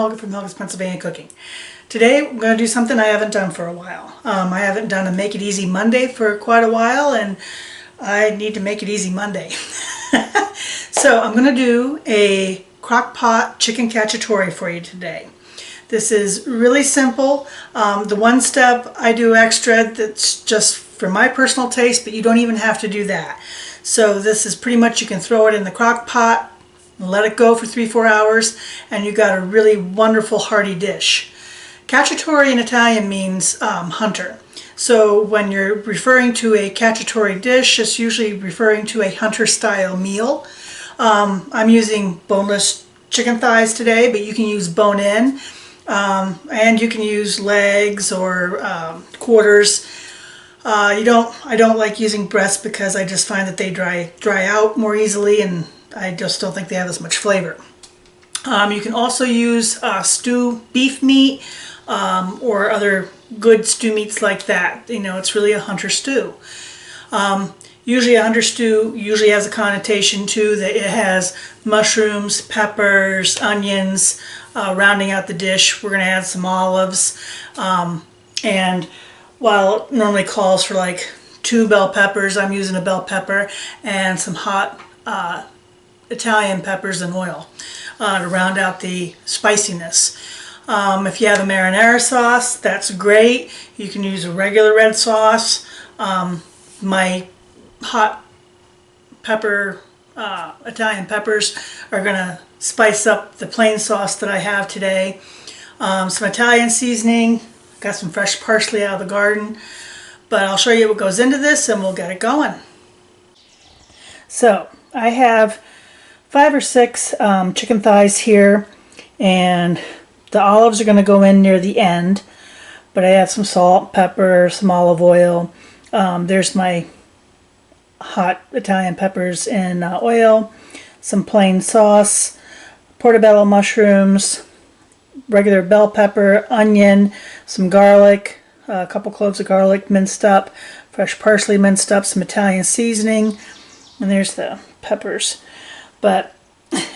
Helga from Helga's Pennsylvania Cooking. Today we're going to do something I haven't done for a while. I haven't done a Make It Easy Monday for quite a while, and I need to make it easy Monday. So I'm going to do a Crockpot chicken cacciatore for you today. This is really simple. The one step I do extra that's just for my personal taste, but you don't even have to do that. So this is pretty much, you can throw it in the crock pot, let it go for 3-4 hours, and you got a really wonderful hearty dish. Cacciatore in Italian means hunter. So when you're referring to a cacciatore dish, it's usually referring to a hunter style meal. I'm using boneless chicken thighs today, but you can use bone-in, and you can use legs or quarters. I don't like using breasts because I just find that they dry out more easily, and I just don't think they have as much flavor. You can also use stew beef meat or other good stew meats like that. You know, it's really a hunter stew. Usually a hunter stew usually has a connotation too that it has mushrooms, peppers, onions, rounding out the dish. We're going to add some olives, and while it normally calls for like 2 bell peppers, I'm using a bell pepper and some hot Italian peppers and oil to round out the spiciness. If you have a marinara sauce, that's great. You can use a regular red sauce. My hot pepper, Italian peppers are going to spice up the plain sauce that I have today. Some Italian seasoning. Got some fresh parsley out of the garden, but I'll show you what goes into this and we'll get it going. So I have 5 or 6 chicken thighs here, and the olives are going to go in near the end, but I have some salt, pepper, some olive oil. There's my hot Italian peppers in oil, some plain sauce, portobello mushrooms, regular bell pepper, onion, some garlic, a couple cloves of garlic minced up, fresh parsley minced up, some Italian seasoning, and there's the peppers. But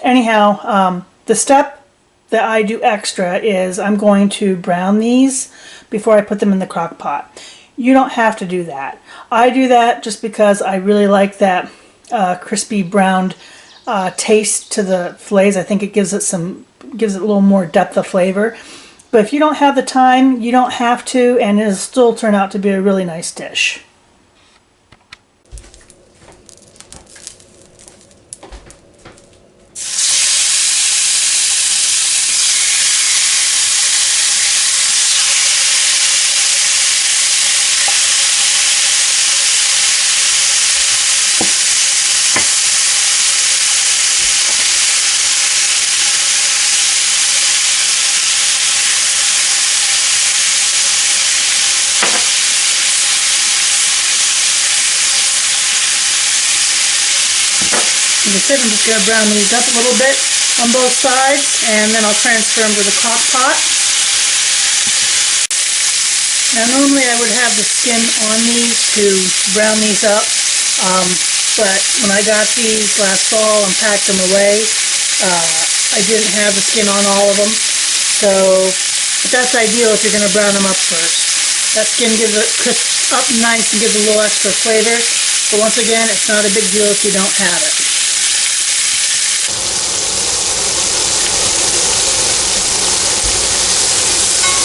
anyhow, the step that I do extra is I'm going to brown these before I put them in the crock pot. You don't have to do that. I do that just because I really like that crispy browned taste to the fillets. I think it gives it a little more depth of flavor. But if you don't have the time, you don't have to, and it'll still turn out to be a really nice dish. I'm just going to brown these up a little bit on both sides, and then I'll transfer them to the crock pot. Now normally I would have the skin on these to brown these up, but when I got these last fall and packed them away, I didn't have the skin on all of them. But that's ideal if you're going to brown them up first. That skin gives it crisp up nice and gives a little extra flavor. But once again, it's not a big deal if you don't have it.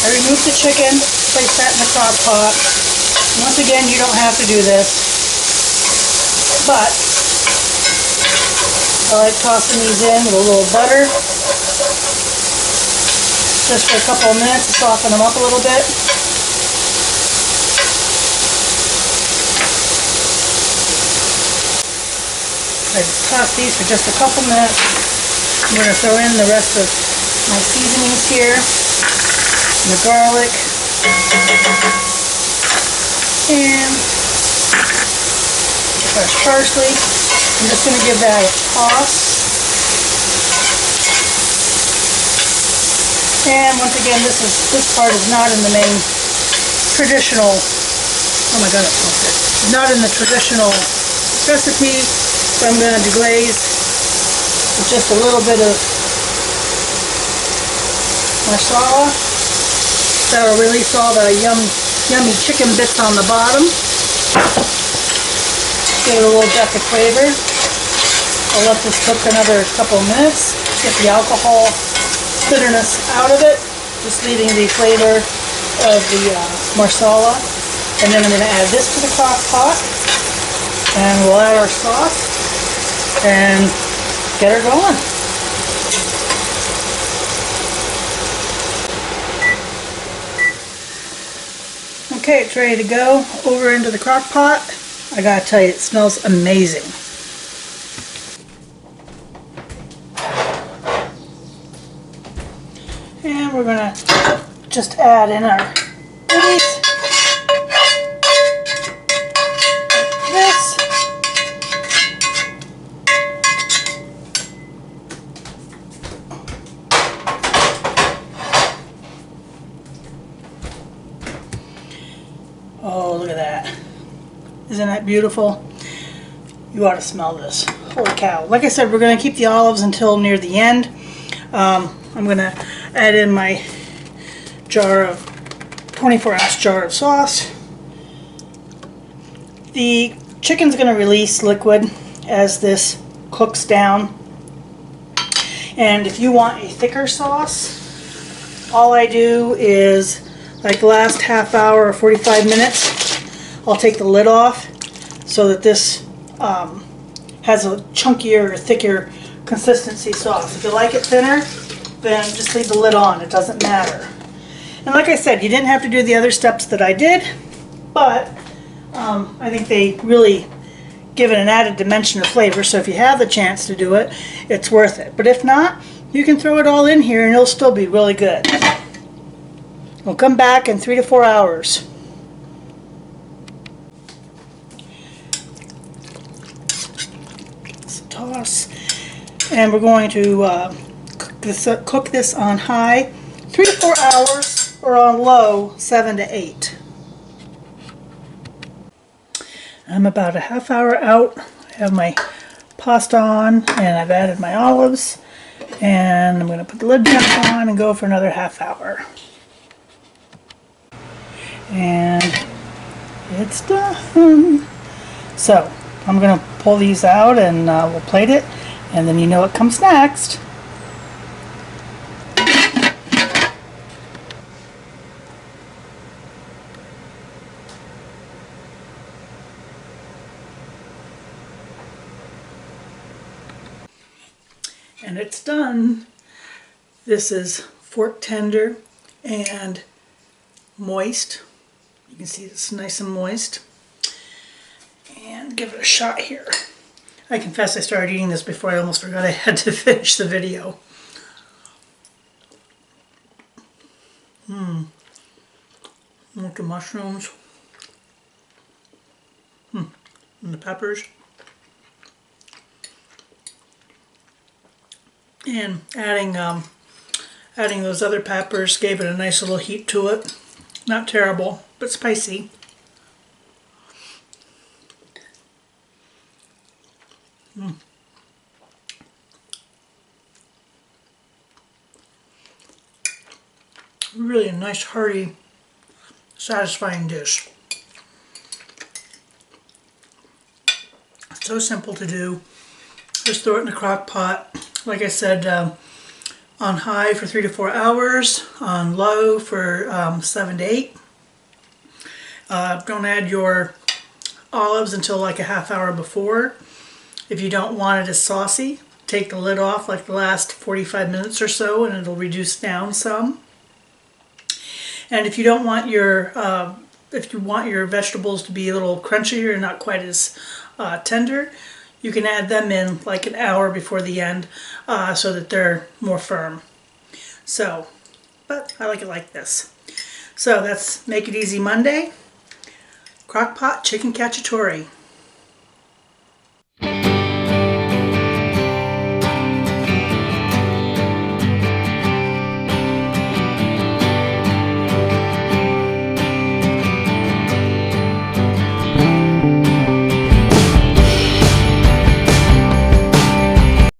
I removed the chicken, placed that in the crock pot. Once again, you don't have to do this, but I like tossing these in with a little butter, just for a couple of minutes to soften them up a little bit. I toss these for just a couple minutes. I'm going to throw in the rest of my seasonings here. The garlic and fresh parsley. I'm just going to give that a toss. And once again, this part is not in the main traditional. Oh my God, it smells good. Not in the traditional recipe, so I'm going to deglaze with just a little bit of Marsala. That'll release all the yummy chicken bits on the bottom. Give it a little depth of flavor. I'll let this cook another couple minutes. Get the alcohol bitterness out of it. Just leaving the flavor of the Marsala. And then I'm going to add this to the crock pot. And we'll add our sauce and get her going. Okay, it's ready to go. Over into the crock pot. I gotta tell you, it smells amazing. And we're gonna just add in our goodies. This. Oh, look at that. Isn't that beautiful? You ought to smell this. Holy cow. Like I said, we're going to keep the olives until near the end. I'm going to add in my jar of 24-ounce jar of sauce. The chicken's going to release liquid as this cooks down. And if you want a thicker sauce, all I do is, like the last half hour or 45 minutes, I'll take the lid off so that this has a chunkier, thicker consistency sauce. If you like it thinner, then just leave the lid on. It doesn't matter. And like I said, you didn't have to do the other steps that I did, but I think they really give it an added dimension of flavor. So if you have the chance to do it, it's worth it. But if not, you can throw it all in here and it'll still be really good. We'll come back in 3 to 4 hours. Let's toss. And we're going to cook this on high 3 to 4 hours, or on low 7 to 8. I'm about a half hour out. I have my pasta on and I've added my olives, and I'm going to put the lid back on and go for another half hour. And it's done. So I'm going to pull these out and we'll plate it, and then you know what comes next. And it's done. This is fork tender and moist. You can see it's nice and moist. And give it a shot here. I confess I started eating this before I almost forgot I had to finish the video. With the mushrooms. And the peppers. And adding those other peppers gave it a nice little heat to it. Not terrible, but spicy. Really a nice, hearty, satisfying dish. So simple to do. Just throw it in a crock pot. Like I said, on high for 3 to 4 hours, on low for 7 to 8. Don't add your olives until like a half hour before. If you don't want it as saucy, take the lid off like the last 45 minutes or so, and it'll reduce down some. And if you don't want your vegetables to be a little crunchier and not quite as tender, you can add them in like an hour before the end so that they're more firm. So, but I like it like this. So that's Make It Easy Monday. Crockpot Chicken Cacciatore.